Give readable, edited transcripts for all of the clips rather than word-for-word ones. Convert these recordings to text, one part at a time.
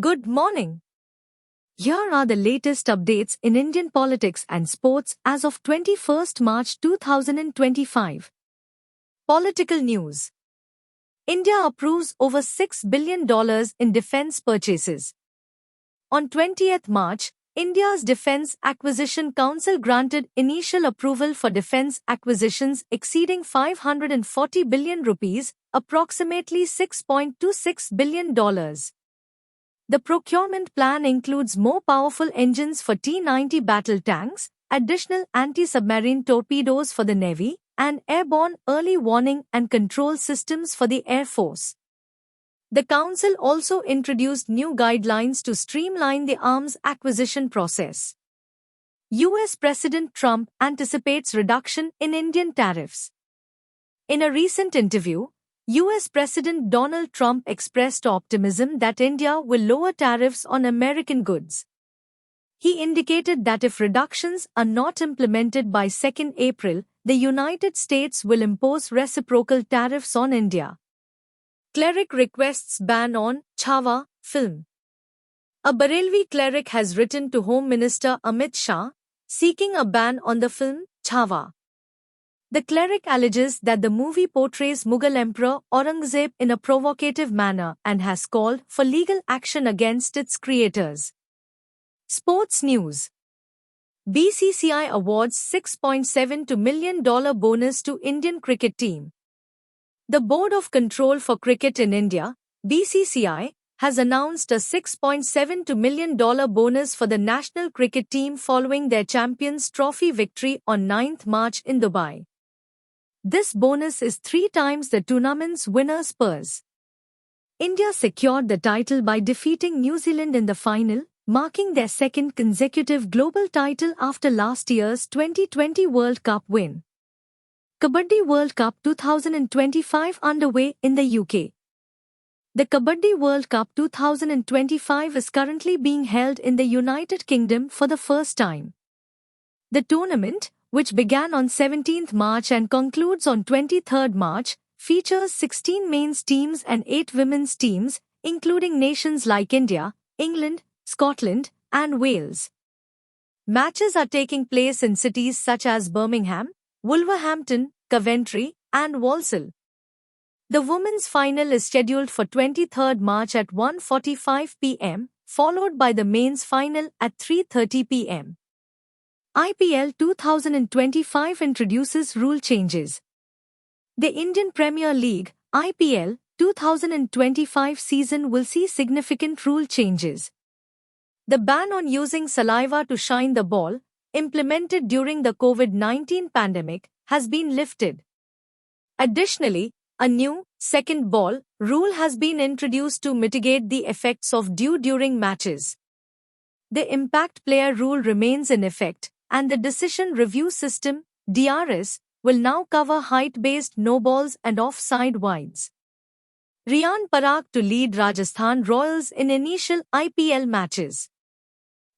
Good morning. Here are the latest updates in Indian politics and sports as of 21st March 2025. Political news. India approves over $6 billion in defense purchases. On 20th March, India's Defence Acquisition Council granted initial approval for defence acquisitions exceeding 540 billion rupees, approximately $6.26 billion. The procurement plan includes more powerful engines for T-90 battle tanks, additional anti-submarine torpedoes for the Navy, and airborne early warning and control systems for the Air Force. The Council also introduced new guidelines to streamline the arms acquisition process. US President Trump anticipates reduction in Indian tariffs. In a recent interview, US President Donald Trump expressed optimism that India will lower tariffs on American goods. He indicated that if reductions are not implemented by 2 April, the United States will impose reciprocal tariffs on India. Cleric requests ban on Chhawa film. A Barelvi cleric has written to Home Minister Amit Shah, seeking a ban on the film Chhawa. The cleric alleges that the movie portrays Mughal Emperor Aurangzeb in a provocative manner and has called for legal action against its creators. Sports news. BCCI awards $6.72 million bonus to Indian cricket team. The Board of Control for Cricket in India, BCCI, has announced a $6.72 million bonus for the national cricket team following their Champions Trophy victory on 9th March in Dubai. This bonus is 3 times the tournament's winner's purse. India secured the title by defeating New Zealand in the final, marking their second consecutive global title after last year's 2020 World Cup win. Kabaddi World Cup 2025 underway in the UK. The Kabaddi World Cup 2025 is currently being held in the United Kingdom for the first time. The tournament, which began on 17th March and concludes on 23rd March, features 16 men's teams and 8 women's teams, including nations like India, England, Scotland, and Wales. Matches are taking place in cities such as Birmingham, Wolverhampton, Coventry, and Walsall. The women's final is scheduled for 23rd March at 1:45 p.m., followed by the men's final at 3:30 p.m. IPL 2025 introduces rule changes. The Indian Premier League, IPL, 2025 season will see significant rule changes. The ban on using saliva to shine the ball, implemented during the COVID-19 pandemic, has been lifted. Additionally, a new second ball rule has been introduced to mitigate the effects of dew during matches. The impact player rule remains in effect, and the decision review system, DRS, will now cover height-based no-balls and offside wides. Riyan Parag to lead Rajasthan Royals in initial IPL matches.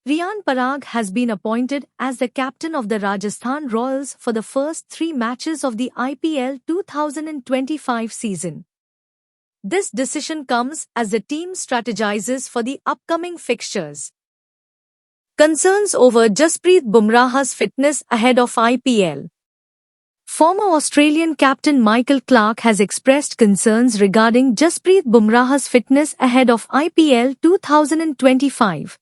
Riyan Parag has been appointed as the captain of the Rajasthan Royals for the first 3 matches of the IPL 2025 season. This decision comes as the team strategizes for the upcoming fixtures. Concerns over Jasprit Bumrah's fitness ahead of IPL. Former Australian captain Michael Clarke has expressed concerns regarding Jasprit Bumrah's fitness ahead of IPL 2025.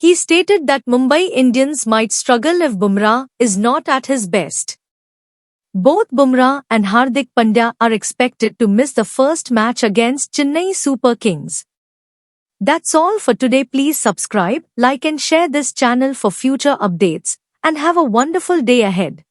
He stated that Mumbai Indians might struggle if Bumrah is not at his best. Both Bumrah and Hardik Pandya are expected to miss the first match against Chennai Super Kings. That's all for today. Please subscribe, like and share this channel for future updates, and have a wonderful day ahead.